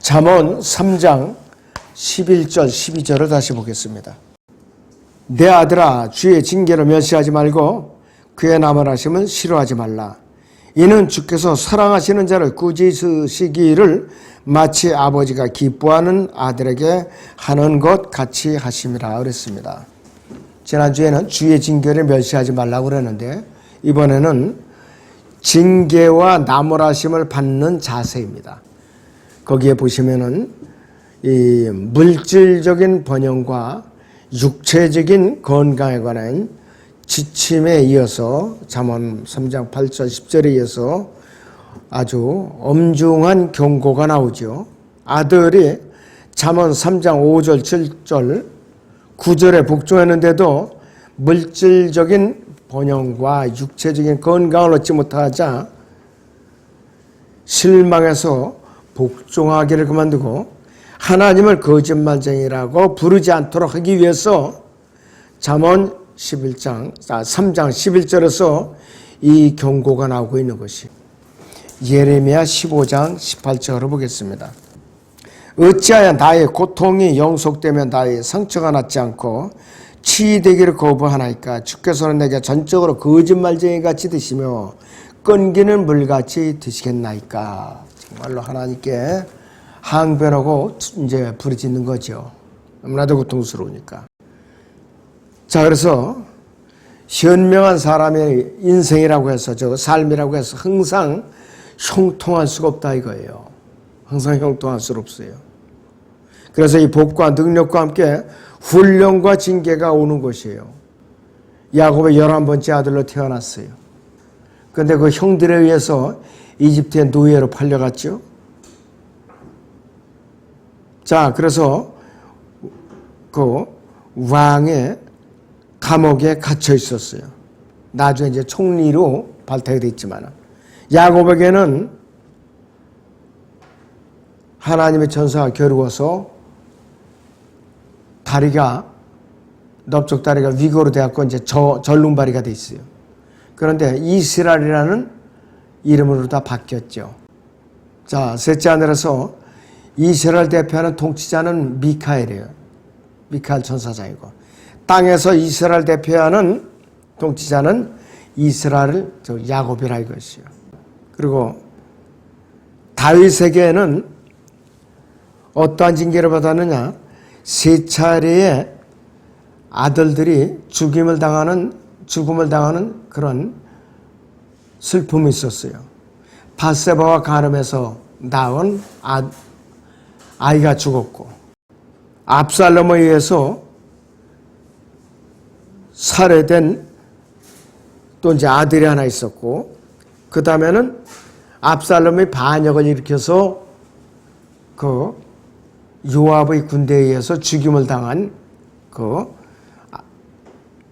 잠언 3장 11절 12절을 다시 보겠습니다. 내 아들아, 주의 징계를 멸시하지 말고 그의 나무라심은 싫어하지 말라. 이는 주께서 사랑하시는 자를 꾸짖으시기를 마치 아버지가 기뻐하는 아들에게 하는 것 같이 하심이라 그랬습니다. 지난주에는 주의 징계를 멸시하지 말라고 그랬는데 이번에는 징계와 나무라심을 받는 자세입니다. 거기에 보시면은 이 물질적인 번영과 육체적인 건강에 관한 지침에 이어서 잠언 3장 8절 10절에 이어서 아주 엄중한 경고가 나오죠. 아들이 잠언 3장 5절 7절 9절에 복종했는데도 물질적인 번영과 육체적인 건강을 얻지 못하자 실망해서 복종하기를 그만두고 하나님을 거짓말쟁이라고 부르지 않도록 하기 위해서 잠언 3장 11절에서 이 경고가 나오고 있는 것이 예레미야 15장 18절을 보겠습니다. 어찌하여 나의 고통이 영속되면 나의 상처가 낫지 않고 치유되기를 거부하나이까. 주께서는 내게 전적으로 거짓말쟁이같이 드시며 끊기는 물같이 드시겠나이까. 정말로 하나님께 항변하고 이제 부르짖는 거죠. 너무나도 고통스러우니까. 자, 그래서 현명한 사람의 인생이라고 해서 저 삶이라고 해서 항상 형통할 수가 없다 이거예요. 항상 형통할 수 없어요. 그래서 이 복과 능력과 함께 훈련과 징계가 오는 것이에요. 야곱의 11번째 아들로 태어났어요. 그런데 그 형들에 의해서 이집트의 노예로 팔려갔죠. 자, 그래서 그 왕의 감옥에 갇혀 있었어요. 나중에 이제 총리로 발탁이 됐지만 야곱에게는 하나님의 천사가 겨루어서 다리가 넓적 다리가 위고로 되었고 이제 절름발이가 돼 있어요. 그런데 이스라엘이라는 이름으로 다 바뀌었죠. 자, 셋째 하늘에서 이스라엘 대표하는 통치자는 미카엘이에요. 미카엘 천사장이고 땅에서 이스라엘 대표하는 통치자는 이스라엘 야곱이라 이것이요. 그리고 다윗에게는 어떠한 징계를 받았느냐? 세 차례의 아들들이 죽음을 당하는 그런 슬픔이 있었어요. 밧세바와 가늠에서 낳은 아이가 죽었고 압살롬에 의해서 살해된 또 이제 아들이 하나 있었고 그 다음에는 압살롬이 반역을 일으켜서 그 요압의 군대에 의해서 죽임을 당한 그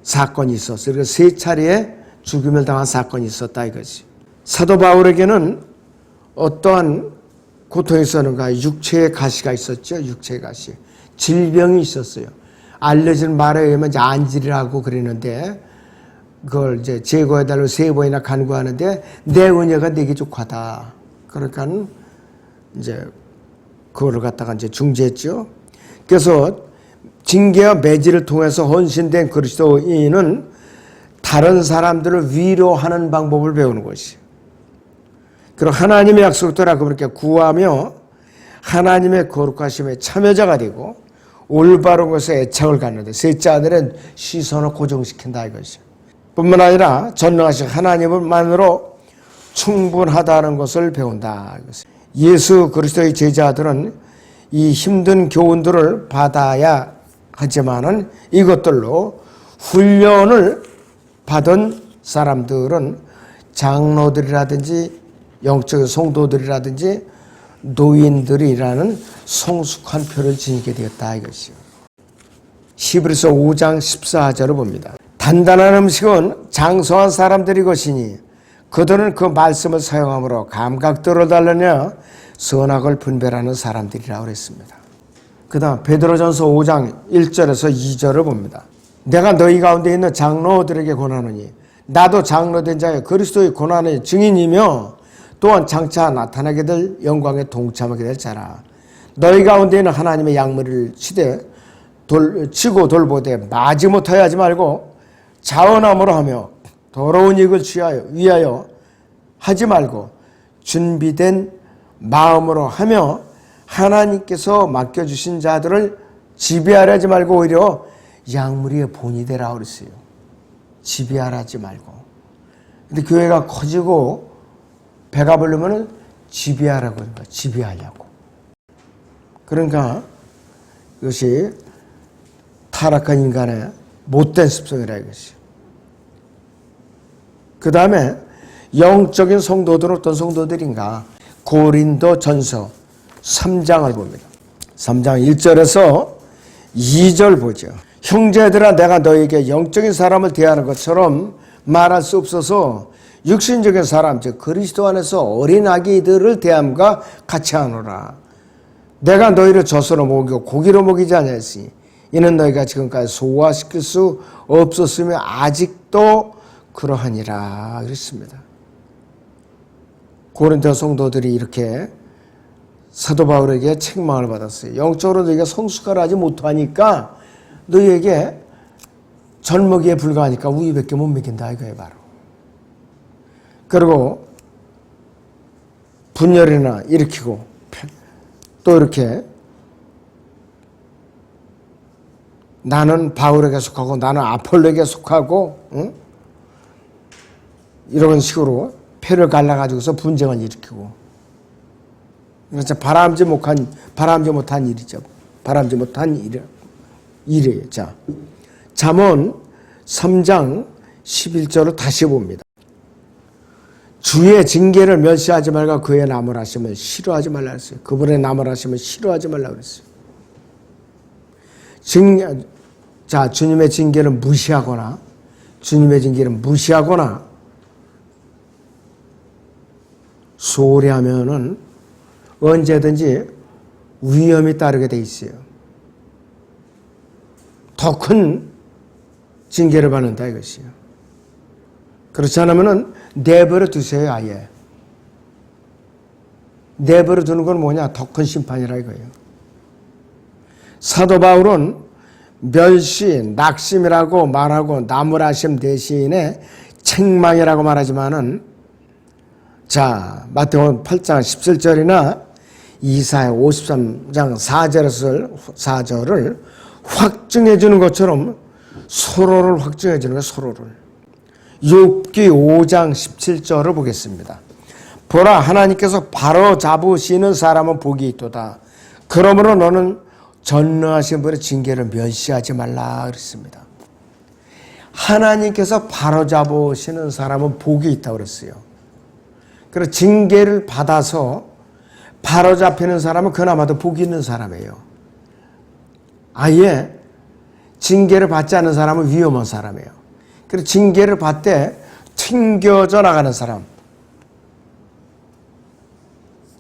사건이 있었어요. 그래서 세 차례의 죽임을 당한 사건이 있었다 이것이. 사도 바울에게는 어떠한 고통이 있었는가? 육체의 가시가 있었죠. 육체의 가시. 질병이 있었어요. 알려진 말에 의하면 이제 안질이라고 그러는데 그걸 이제 제거해달라고 3번이나 간구하는데 내 은혜가 내게 족하다. 그러니까 이제 그거를 갖다가 이제 중지했죠. 그래서 징계와 매질을 통해서 헌신된 그리스도인은 다른 사람들을 위로하는 방법을 배우는 것이. 그리고 하나님의 약속대로 그렇게 구하며 하나님의 거룩하심에 참여자가 되고 올바른 것에 애착을 갖는데 셋째 아들은 시선을 고정시킨다 이것이. 뿐만 아니라 전능하신 하나님만으로 충분하다는 것을 배운다 이것이. 예수 그리스도의 제자들은 이 힘든 교훈들을 받아야 하지만은 이것들로 훈련을 받은 사람들은 장로들이라든지 영적 성도들이라든지 노인들이라는 성숙한 표를 지니게 되었다 이것이요. 히브리서 5장 14절을 봅니다. 단단한 음식은 장성한 사람들이 것이니 그들은 그 말씀을 사용함으로 감각들을 달느냐 선악을 분별하는 사람들이라고 그랬습니다. 그 다음 베드로전서 5장 1절에서 2절을 봅니다. 내가 너희 가운데 있는 장로들에게 권하노니 나도 장로된 자의 그리스도의 고난의 증인이며 또한 장차 나타나게 될 영광에 동참하게 될 자라. 너희 가운데는 하나님의 양무리를 치고 돌보되 마지못하여 하지 말고 자원함으로 하며 더러운 이익을 위하여 하지 말고 준비된 마음으로 하며 하나님께서 맡겨주신 자들을 지배하려 하지 말고 오히려 양무리의 본이 되라 그랬어요. 지배하려 하지 말고. 근데 교회가 커지고 배가 부르면 지배하라고 그러는 거야. 지배하려고. 그러니까 이것이 타락한 인간의 못된 습성이라 이것이. 그 다음에 영적인 성도들은 어떤 성도들인가? 고린도 전서 3장을 봅니다. 3장 1절에서 2절 보죠. 형제들아 내가 너에게 영적인 사람을 대하는 것처럼 말할 수 없어서 육신적인 사람 즉 그리스도 안에서 어린 아기들을 대함과 같이 하노라. 내가 너희를 젖으로 먹이고 고기로 먹이지 아니하였으니 이는 너희가 지금까지 소화시킬 수 없었으며 아직도 그러하니라 그랬습니다. 고린도 성도들이 이렇게 사도 바울에게 책망을 받았어요. 영적으로 너희가 성숙하지 못하니까 너희에게 젖먹이에 불과하니까 우유밖에 못 먹인다 이거예요 바로. 그리고 분열이나 일으키고 또 이렇게 나는 바울에게 속하고 나는 아폴로에게 속하고 응? 이런 식으로 표를 갈라가지고서 분쟁을 일으키고 그래서 바람지 못한 일이죠. 바람지 못한 일이에요. 자, 잠언 3장 11절을 다시 봅니다. 주의 징계를 멸시하지 말고 그의 나무라심을 싫어하지 말라 그랬어요. 그분의 나무라심을 싫어하지 말라 그랬어요. 자, 주님의 징계를 무시하거나 소홀히 하면은 언제든지 위험이 따르게 돼 있어요. 더 큰 징계를 받는다 이것이요. 그렇지 않으면은 내버려 두세요 아예. 내버려 두는 건 뭐냐? 더 큰 심판이라 이거예요. 사도 바울은 멸시, 낙심이라고 말하고 나무라심 대신에 책망이라고 말하지만은 자 마태복음 8장 17절이나 이사야 53장 4절을 확증해 주는 것처럼 서로를 확증해 주는 거예요. 서로를. 욥기 5장 17절을 보겠습니다. 보라 하나님께서 바로 잡으시는 사람은 복이 있도다. 그러므로 너는 전능하신 분의 징계를 멸시하지 말라 그랬습니다. 하나님께서 바로 잡으시는 사람은 복이 있다고 그랬어요. 그래서 징계를 받아서 바로 잡히는 사람은 그나마도 복이 있는 사람이에요. 아예 징계를 받지 않는 사람은 위험한 사람이에요. 그래서 징계를 받되 튕겨져 나가는 사람,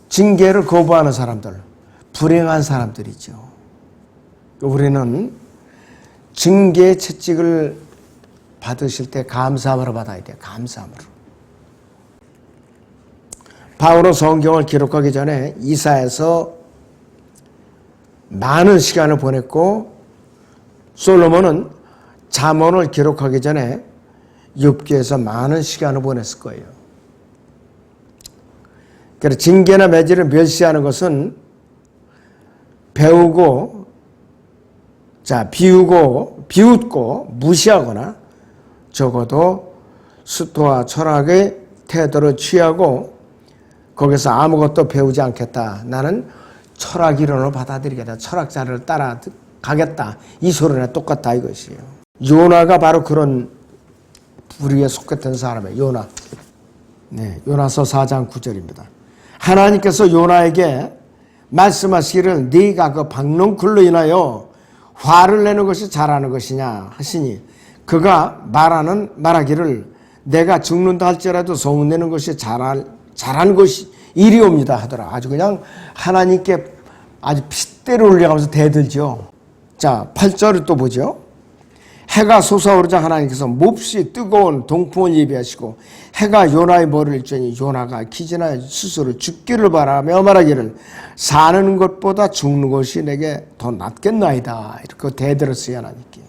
징계를 거부하는 사람들, 불행한 사람들이죠. 우리는 징계의 채찍을 받으실 때 감사함으로 받아야 돼요. 감사함으로. 바울은 성경을 기록하기 전에 이사야에서 많은 시간을 보냈고 솔로몬은 잠언을 기록하기 전에 욥기에서 많은 시간을 보냈을 거예요. 그래서 징계나 매질을 멸시하는 것은 배우고 비웃고 무시하거나 적어도 수토와 철학의 태도를 취하고 거기서 아무것도 배우지 않겠다. 나는 철학 이론을 받아들이겠다. 철학자를 따라가겠다. 이 소리랑 똑같다 이것이에요. 요나가 바로 그런 부류에 속했던 사람이에요. 요나. 네, 요나서 4장 9절입니다. 하나님께서 요나에게 말씀하시기를 네가 그 박농쿨로 인하여 화를 내는 것이 잘하는 것이냐 하시니 그가 말하기를 내가 죽는다 할지라도 소문내는 것이 잘하는 것이 이리옵니다 하더라. 아주 그냥 하나님께 아주 핏대를 올려가면서 대들죠. 자 8절을 또 보죠. 해가 솟아오르자 하나님께서 몹시 뜨거운 동풍을 예비하시고 해가 요나의 머리를 쬐니 요나가 기진하여 스스로 죽기를 바라며 말하기를 사는 것보다 죽는 것이 내게 더 낫겠나이다. 이렇게 대들었어요, 하나님께.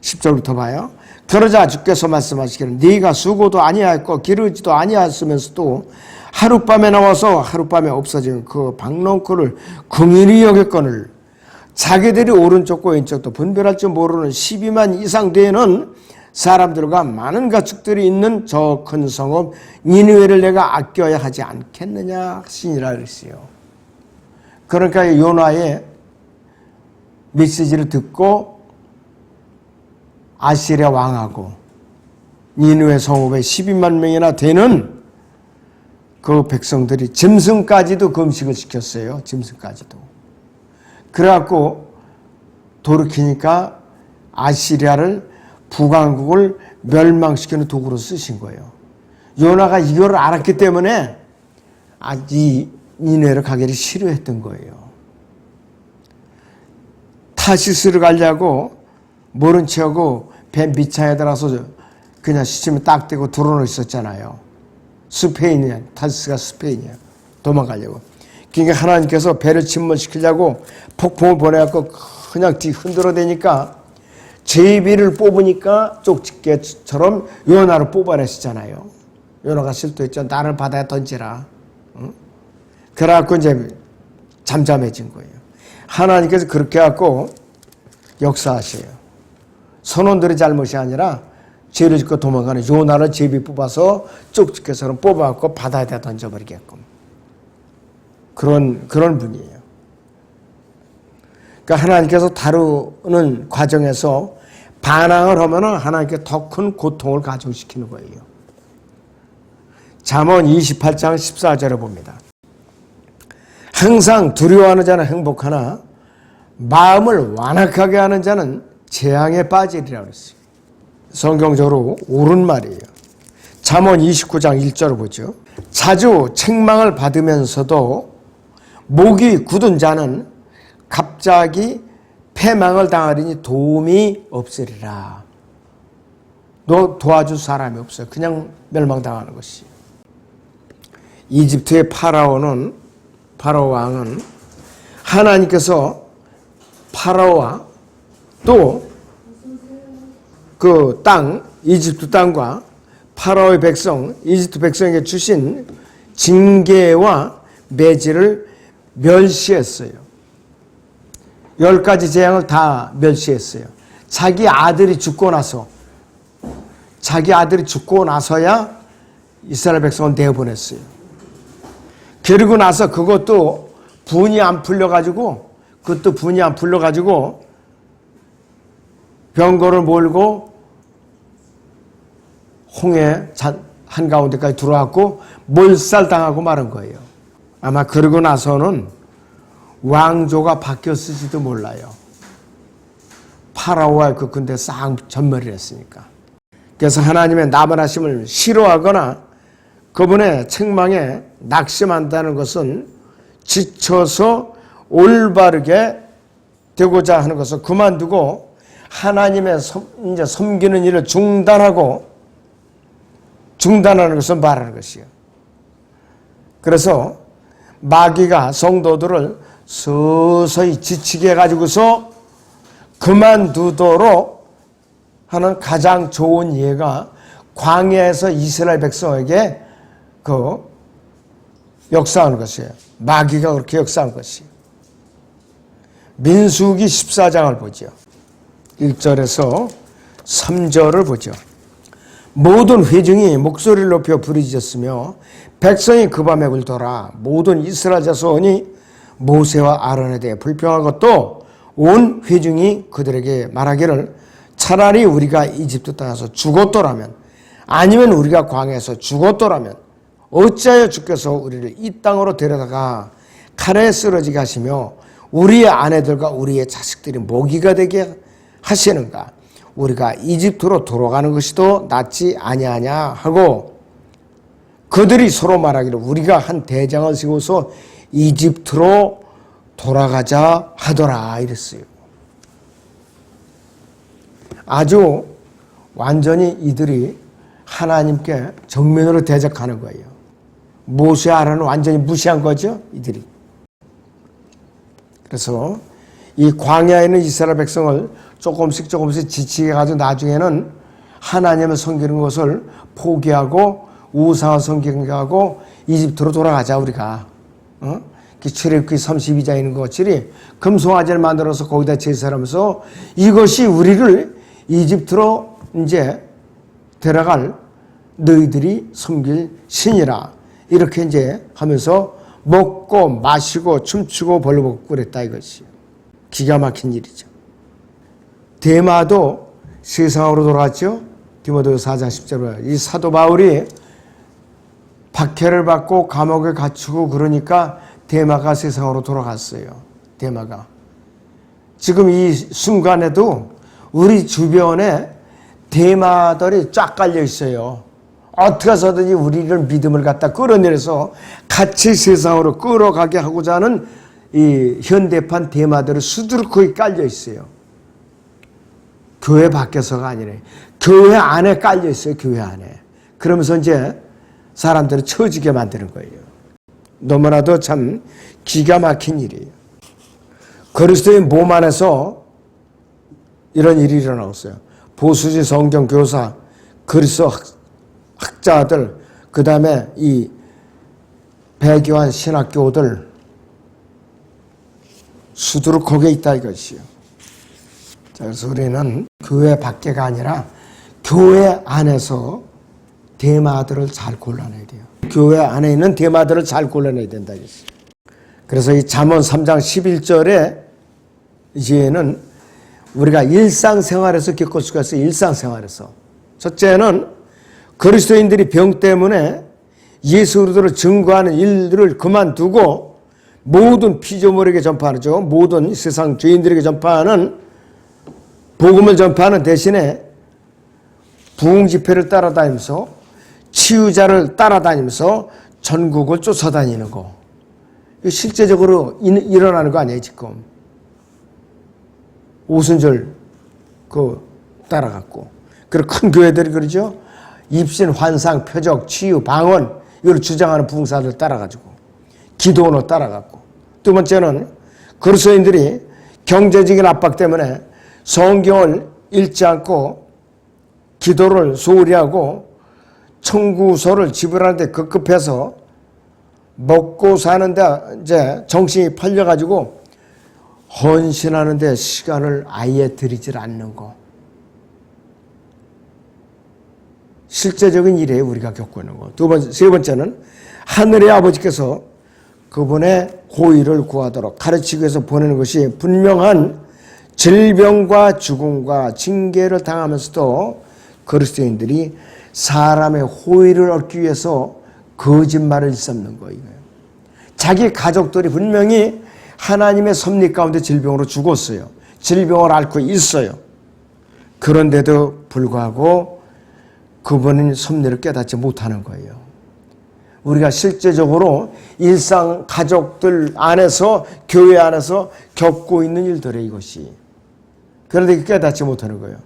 10절부터 봐요. 그러자 주께서 말씀하시기를 네가 수고도 아니하였고 기르지도 아니하였으면서도 하룻밤에 나와서 하룻밤에 없어진 그 박농쿨을 긍휼히 여겼거늘 자기들이 오른쪽과 왼쪽도 분별할 줄 모르는 12만 이상 되는 사람들과 많은 가축들이 있는 저 큰 성읍 니느웨를 내가 아껴야 하지 않겠느냐 하시니라 그랬어요. 그러니까 요나의 메시지를 듣고 아시리아 왕하고 니느웨 성읍에 12만 명이나 되는 그 백성들이 짐승까지도 금식을 시켰어요. 짐승까지도. 그래갖고 돌이키니까 아시리아를 북왕국을 멸망시키는 도구로 쓰신 거예요. 요나가 이걸 알았기 때문에 이 니느웨를 가기를 싫어했던 거예요. 타시스를 가려고 모른 체하고 배 밑창에 들어서 그냥 시침에 딱 대고 드러누워 있었잖아요. 스페인이야. 타시스가 스페인이야. 도망가려고. 그러니까 하나님께서 배를 침몰시키려고 폭풍을 보내갖고 그냥 뒤 흔들어대니까 제비를 뽑으니까 쪽집게처럼 요나를 뽑아내시잖아요. 요나가 실토했죠. 나를 바다에 던지라. 응? 그래갖고 이제 잠잠해진 거예요. 하나님께서 그렇게 해갖고 역사하셔요. 선원들의 잘못이 아니라 죄를 짓고 도망가는 요나를 제비 뽑아서 쪽집게처럼 뽑아갖고 바다에다 던져버리게끔. 그런 분이에요. 그러니까 하나님께서 다루는 과정에서 반항을 하면은 하나님께 더 큰 고통을 가중시키는 거예요. 잠언 28장 14절에 봅니다. 항상 두려워하는 자는 행복하나 마음을 완악하게 하는 자는 재앙에 빠지리라 그랬어요. 성경적으로 옳은 말이에요. 잠언 29장 1절을 보죠. 자주 책망을 받으면서도 목이 굳은 자는 갑자기 패망을 당하리니 도움이 없으리라. 너 도와줄 사람이 없어요. 그냥 멸망당하는 것이. 이집트의 파라오 왕은 하나님께서 파라오와 또 그 땅, 이집트 땅과 파라오의 백성, 이집트 백성에게 주신 징계와 매질을 멸시했어요. 10가지 재앙을 다 멸시했어요. 자기 아들이 죽고 나서야 이스라엘 백성을 내보냈어요. 그리고 나서 그것도 분이 안 풀려가지고 병거를 몰고 홍해 한가운데까지 들어왔고 몰살당하고 마른 거예요. 아마 그러고 나서는 왕조가 바뀌었을지도 몰라요. 파라오와 그 근데 싹 전멸을 했으니까. 그래서 하나님의 나무라심을 싫어하거나 그분의 책망에 낙심한다는 것은 지쳐서 올바르게 되고자 하는 것을 그만두고 하나님의 이제 섬기는 일을 중단하는 것을 말하는 것이에요. 그래서 마귀가 성도들을 서서히 지치게 해가지고서 그만두도록 하는 가장 좋은 예가 광야에서 이스라엘 백성에게 그 역사하는 것이에요. 마귀가 그렇게 역사한 것이에요. 민수기 14장을 보죠. 1절에서 3절을 보죠. 모든 회중이 목소리를 높여 부르짖었으며 백성이 그 밤에 울더라. 모든 이스라엘 자손이 모세와 아론에 대해 불평한 것도 온 회중이 그들에게 말하기를 차라리 우리가 이집트 땅에서 죽었더라면 아니면 우리가 광야에서 죽었더라면 어찌하여 주께서 우리를 이 땅으로 데려다가 칼에 쓰러지게 하시며 우리의 아내들과 우리의 자식들이 모기가 되게 하시는가? 우리가 이집트로 돌아가는 것이 더 낫지 아니하냐 하고 그들이 서로 말하기를 우리가 한 대장을 세워서 이집트로 돌아가자 하더라 이랬어요. 아주 완전히 이들이 하나님께 정면으로 대적하는 거예요. 모세 아론은 완전히 무시한 거죠, 이들이. 그래서 이 광야에 있는 이스라엘 백성을 조금씩 지치게 가지고 나중에는 하나님을 섬기는 것을 포기하고 우상을 섬기고 이집트로 돌아가자 우리가. 출애굽기 32장에 있는 것들이 금송아지를 만들어서 거기다 제사하면서 이것이 우리를 이집트로 이제 데려갈 너희들이 섬길 신이라 이렇게 이제 하면서 먹고 마시고 춤추고 벌러벗고 그랬다 이것이. 기가 막힌 일이죠. 데마도 세상으로 돌아갔죠. 디모데후서 4장 10절에 이 사도 바울이 박해를 받고 감옥에 갇히고 그러니까 데마가 세상으로 돌아갔어요. 데마가. 지금 이 순간에도 우리 주변에 데마들이 쫙 깔려 있어요. 어떻게 해서든지 우리를 믿음을 갖다 끌어내려서 같이 세상으로 끌어가게 하고자 하는 이 현대판 데마들이 수두룩하게 깔려 있어요. 교회 밖에서가 아니래. 교회 안에 깔려 있어요. 교회 안에. 그러면서 이제 사람들을 처지게 만드는 거예요. 너무나도 참 기가 막힌 일이에요. 그리스도의 몸 안에서 이런 일이 일어나고 있어요. 보수지 성경 교사, 그리스도 학자들, 그 다음에 이 배교한 신학교들 수두룩하게 있다 이것이요. 자, 그래서 우리는 교회 밖에가 아니라 교회 안에서 데마들을 잘 골라내야 돼요. 교회 안에 있는 데마들을 잘 골라내야 된다 이것이요. 그래서 이 잠언 3장 11절에 이제는 우리가 일상생활에서 겪을 수가 있어요. 일상생활에서. 첫째는 그리스도인들이 병 때문에 예수 그리스도를 증거하는 일들을 그만두고 모든 피조물에게 전파하죠. 모든 세상 죄인들에게 전파하는 복음을 전파하는 대신에 부흥 집회를 따라다니면서 치유자를 따라다니면서 전국을 쫓아다니는 거. 이거 실제적으로 일어나는 거 아니에요 지금. 오순절 따라갔고. 그리고 큰 교회들이 그러죠. 입신, 환상, 표적, 치유, 방언 이걸 주장하는 부흥사들 따라가지고 기도원을 따라갔고. 두 번째는 그리스도인들이 경제적인 압박 때문에 성경을 읽지 않고 기도를 소홀히 하고 청구서를 지불하는데 급급해서 먹고 사는데 이제 정신이 팔려가지고 헌신하는데 시간을 아예 들이질 않는 거. 실제적인 일이에요. 우리가 겪고 있는 거. 세 번째는 하늘의 아버지께서 그분의 호의를 구하도록 가르치기 위해서 보내는 것이 분명한 질병과 죽음과 징계를 당하면서도 그리스도인들이 사람의 호의를 얻기 위해서 거짓말을 일삼는 거예요. 자기 가족들이 분명히 하나님의 섭리 가운데 질병으로 죽었어요. 질병을 앓고 있어요. 그런데도 불구하고 그분은 섭리를 깨닫지 못하는 거예요. 우리가 실제적으로 일상 가족들 안에서 교회 안에서 겪고 있는 일들이 이것이. 그런데 깨닫지 못하는 거예요.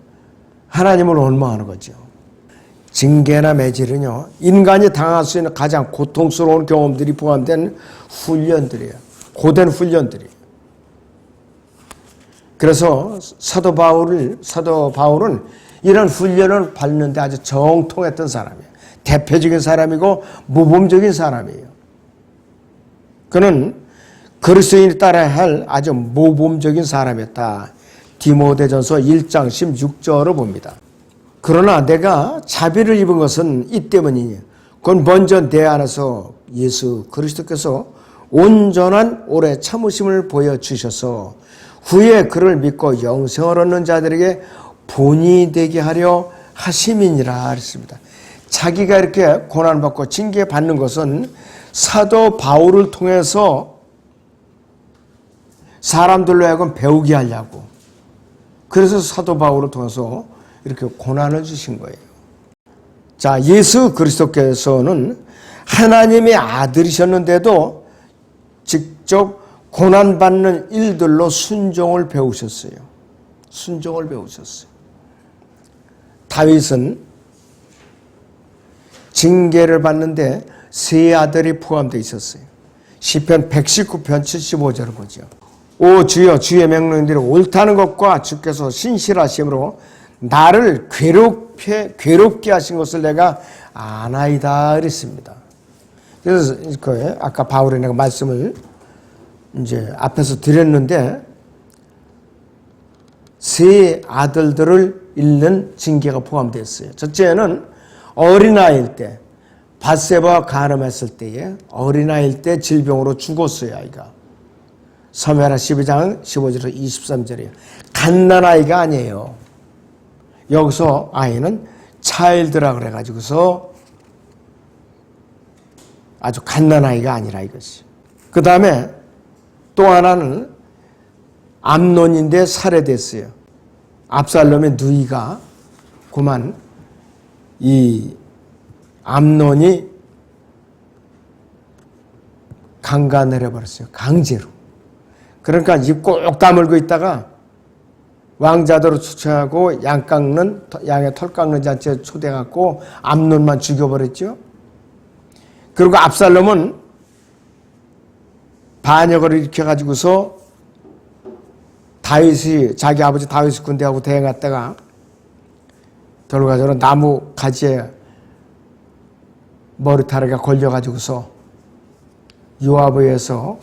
하나님을 원망하는 거죠. 징계나 매질은요, 인간이 당할 수 있는 가장 고통스러운 경험들이 포함된 훈련들이에요. 고된 훈련들이에요. 그래서 사도 바울은 이런 훈련을 받는데 아주 정통했던 사람이에요. 대표적인 사람이고 모범적인 사람이에요. 그는 그리스도인이 따라야 할 아주 모범적인 사람이었다. 디모데전서 1장 16절을 봅니다. 그러나 내가 자비를 입은 것은 이 때문이니 그건 먼저 내 안에서 예수 그리스도께서 온전한 오래 참으심을 보여주셔서 후에 그를 믿고 영생을 얻는 자들에게 본이 되게 하려 하심이니라 했습니다. 자기가 이렇게 고난받고 징계받는 것은 사도 바울을 통해서 사람들로 하여금 배우게 하려고. 그래서 사도 바울을 통해서 이렇게 고난을 주신 거예요. 자, 예수 그리스도께서는 하나님의 아들이셨는데도 직접 고난받는 일들로 순종을 배우셨어요. 순종을 배우셨어요. 다윗은 징계를 받는데 세 아들이 포함되어 있었어요. 시편 119편 75절을 보죠. 오 주여 주의 명령대로 옳다는 것과 주께서 신실하심으로 나를 괴롭게 하신 것을 내가 아나이다 그랬습니다. 그래서 아까 바울이 내가 말씀을 이제 앞에서 드렸는데 세 아들들을 잃는 징계가 포함되었어요. 첫째는 어린아이일 때 밧세바와 간음했을 때에 어린아이일 때 질병으로 죽었어요. 아이가. 사무엘하 12장 15절에서 23절이에요. 갓난아이가 아니에요. 여기서 아이는 차일드라 그래가지고서 아주 갓난아이가 아니라 이것이. 그 다음에 또 하나는 암논인데 살해됐어요. 압살롬의 누이가 그만 이 암논이 강간을 해버렸어요. 강제로. 그러니까 입 꼭 다물고 있다가 왕자들을 추천하고 양의 털 깎는 잔치에 초대해갖고 암논만 죽여버렸죠. 그리고 압살롬은 반역을 일으켜가지고서 자기 아버지 다윗의 군대하고 대항했다가 결과적으로 나무 가지에 머리카락이 걸려가지고서 요압에 의해서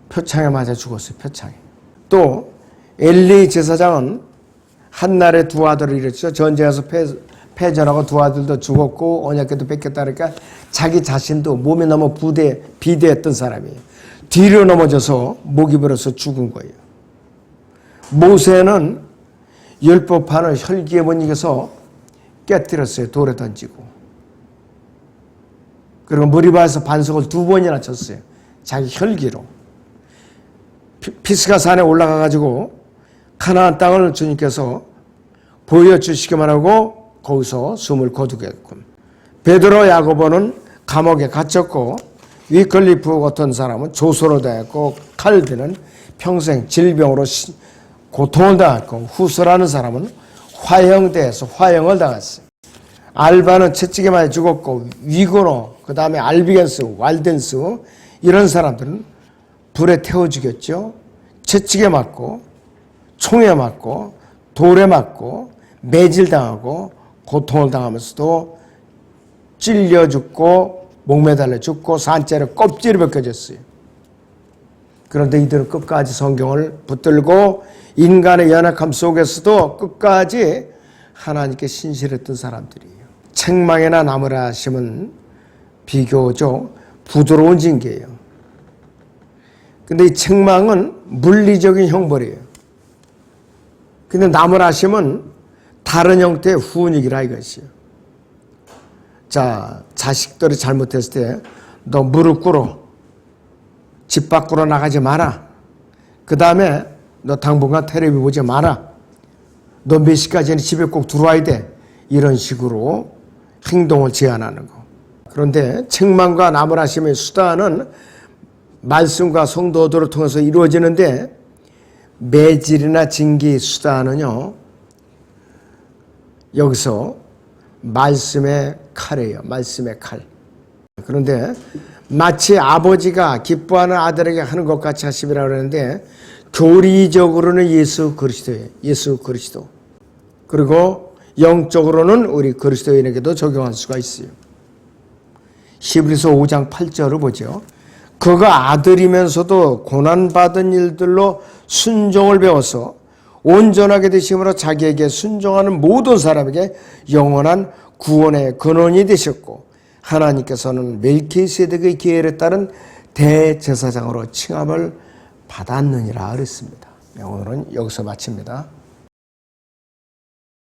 표창에 맞아 죽었어요. 표창에. 또 엘리 제사장은 한날에 두 아들을 잃었죠. 전쟁에서 패전하고 두 아들도 죽었고 언약궤도 뺏겼다 그러니까 자기 자신도 몸이 너무 비대했던 사람이에요. 뒤로 넘어져서 목이 불어서 죽은 거예요. 모세는 율법판을 혈기에 못 이겨서 깨뜨렸어요. 돌에 던지고. 그리고 머리바에서 반석을 2번이나 쳤어요. 자기 혈기로. 피스가 산에 올라가가지고 가나안 땅을 주님께서 보여주시기만 하고 거기서 숨을 거두겠군. 베드로 야고보는 감옥에 갇혔고 위클리프 같은 사람은 조소로 당했고 칼빈은 평생 질병으로 고통을 당했고 후서라는 사람은 화형대에서 화형을 당했어요. 알바는 채찍에 맞아 죽었고 위고노 그 다음에 알비겐스 왈덴스 이런 사람들은 불에 태워 죽였죠. 채찍에 맞고 총에 맞고 돌에 맞고 매질당하고 고통을 당하면서도 찔려 죽고 목매달려 죽고 산채로 껍질이 벗겨졌어요. 그런데 이들은 끝까지 성경을 붙들고 인간의 연약함 속에서도 끝까지 하나님께 신실했던 사람들이에요. 책망이나 나무라심은 비교적 부드러운 징계예요. 근데 이 책망은 물리적인 형벌이에요. 근데 나무라심은 다른 형태의 훈육이라 이것이에요. 자, 자식들이 잘못했을 때 너 무릎 꿇어. 집 밖으로 나가지 마라. 그 다음에 너 당분간 텔레비 보지 마라. 너 몇 시까지는 집에 꼭 들어와야 돼. 이런 식으로 행동을 제한하는 거. 그런데 책망과 나무라심의 수단은 말씀과 성도들을 통해서 이루어지는데 매질이나 징계 수단은요. 여기서 말씀의 칼이에요. 말씀의 칼. 그런데 마치 아버지가 기뻐하는 아들에게 하는 것 같이 하심이라고 그러는데 교리적으로는 예수 그리스도예요. 예수 그리스도. 그리고 영적으로는 우리 그리스도인에게도 적용할 수가 있어요. 히브리서 5장 8절을 보죠. 그가 아들이면서도 고난받은 일들로 순종을 배워서 온전하게 되심으로 자기에게 순종하는 모든 사람에게 영원한 구원의 근원이 되셨고 하나님께서는 멜키세덱의 계율에 따른 대제사장으로 칭함을 받았느니라 그랬습니다. 오늘은 여기서 마칩니다.